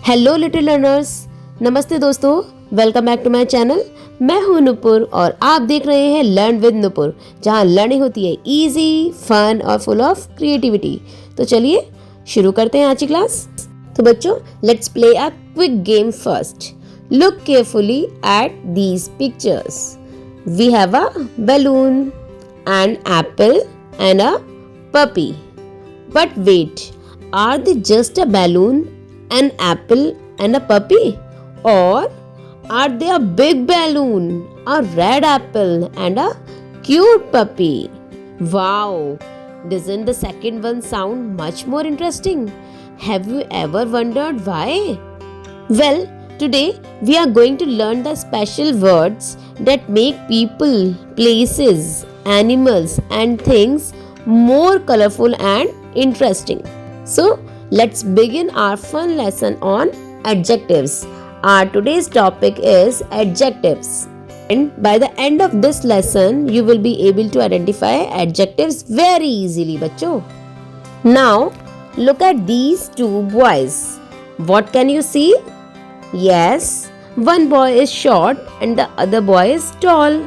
Hello little learners, नमस्ते दोस्तों, welcome back to my channel. मैं हूं नुपुर और आप देख रहे हैं लर्न विद नुपुर, जहां लर्निंग होती है इजी, फन और फुल ऑफ क्रिएटिविटी। तो चलिए शुरू करते हैं आज की क्लास। तो बच्चों, let's play a quick game first. Look carefully at these pictures. We have a balloon, an apple and a puppy. But wait, are they just a balloon, an apple and a puppy? Or are they a big balloon, a red apple and a cute puppy? Wow! Doesn't the second one sound much more interesting? Have you ever wondered why? Well, today we are going to learn the special words that make people, places, animals and things more colorful and interesting. So, let's begin our fun lesson on adjectives. Our today's topic is adjectives. And by the end of this lesson, you will be able to identify adjectives very easily, bachcho. Now, look at these two boys. What can you see? Yes, one boy is short and the other boy is tall.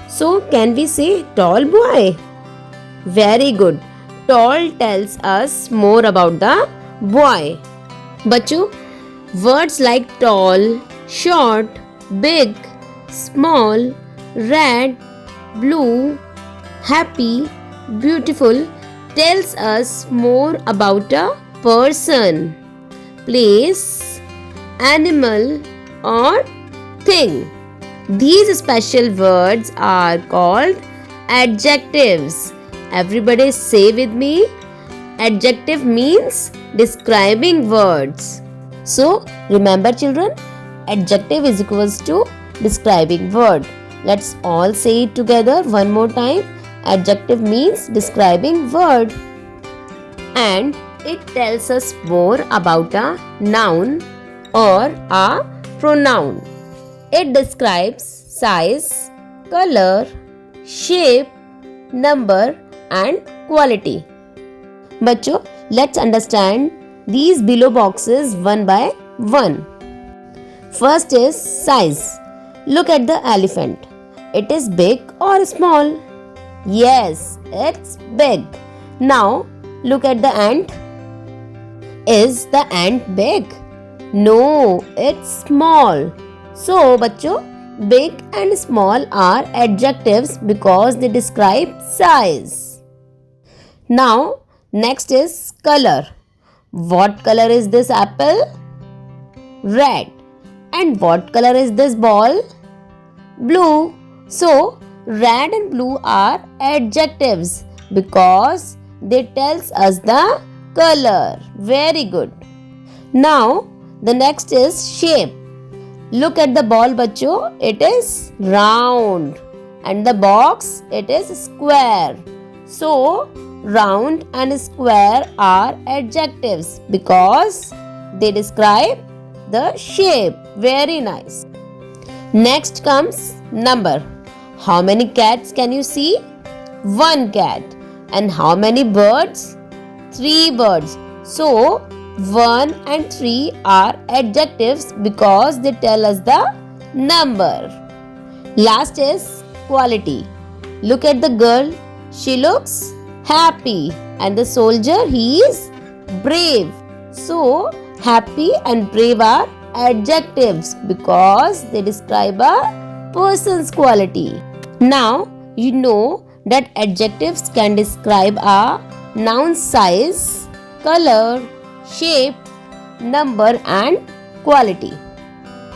So, can we say tall boy? Very good. Tall tells us more about the boy. Bachcho, words like tall, short, big, small, red, blue, happy, beautiful tells us more about a person, place, animal or thing. These special words are called adjectives. Everybody say with me. Adjective means describing words. So, remember children, adjective is equals to describing word. Let's all say it together one more time. Adjective means describing word. And it tells us more about a noun or a pronoun. It describes size, color, shape, number and quality. Bachcho, let's understand these below boxes one by one. First is size. Look at the elephant. It is big or small? Yes, it's big. Now, look at the ant. Is the ant big? No, it's small. So, bachcho, big and small are adjectives because they describe size. Now, next is color. What color is this apple? Red. And what color is this ball? Blue. So, red and blue are adjectives because they tells us the color. Very good. Now, the next is shape. Look at the ball, bachcho. It is round. And the box, it is square. So, round and square are adjectives because they describe the shape. Very nice. Next comes number. How many cats can you see? One cat. And how many birds? 3 birds. So, 1 and 3 are adjectives because they tell us the number. Last is quality. Look at the girl. She looks happy. And the soldier, he is brave. So, happy and brave are adjectives because they describe a person's quality. Now, you know that adjectives can describe a noun's size, color, shape, number and quality.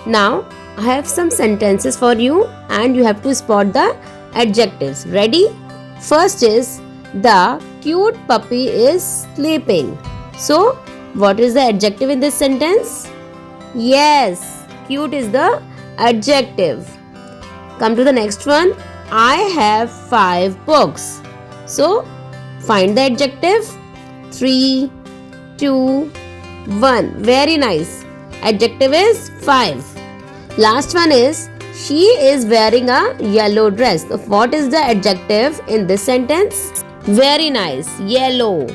Now, I have some sentences for you and you have to spot the adjectives. Ready? First is, the cute puppy is sleeping. So, what is the adjective in this sentence? Yes, cute is the adjective. Come to the next one. I have 5 books. So, find the adjective. 3, 2, 1. Very nice. Adjective is 5. Last one is, she is wearing a yellow dress. So, what is the adjective in this sentence? Very nice. Yellow.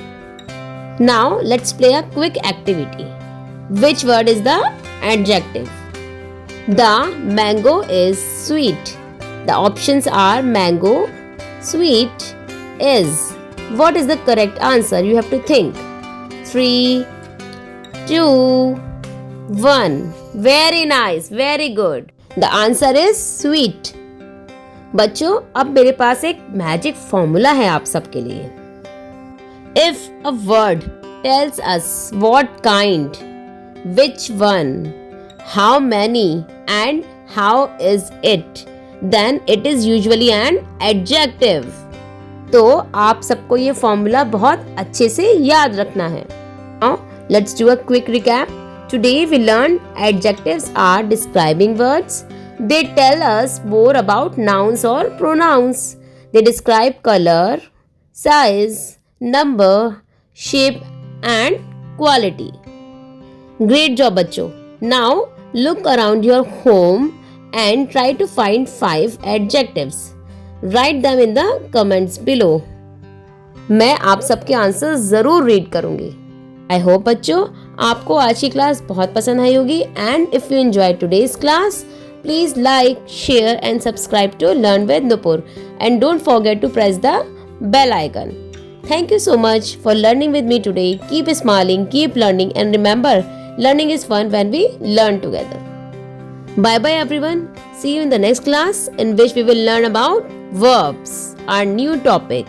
Now, let's play a quick activity. Which word is the adjective? The mango is sweet. The options are mango, sweet, is. What is the correct answer? You have to think. 3, 2, 1. Very nice, very good. The answer is sweet. बच्चों, अब मेरे पास एक magic formula है आप सबके लिए. If a word tells us what kind, which one, how many and how is it, then it is usually an adjective. तो आप सबको ये फॉर्मूला बहुत अच्छे से याद रखना है. Now let's do a quick recap. Today we learned adjectives are describing words. They tell us more about nouns or pronouns. They describe color, size, number, shape and quality. Great job बच्चों. Now look around your home and try to find 5 adjectives. Write them in the comments below. मैं आप सबके answer जरूर read करूंगी. I hope बच्चों आपको आज की क्लास बहुत पसंद आई होगी. And if you enjoyed today's class, please like, share and subscribe to Learn with Nupur. And don't forget to press the bell icon. Thank you so much for learning with me today. Keep smiling, keep learning and remember, learning is fun when we learn together. Bye bye everyone. See you in the next class in which we will learn about verbs, our new topic.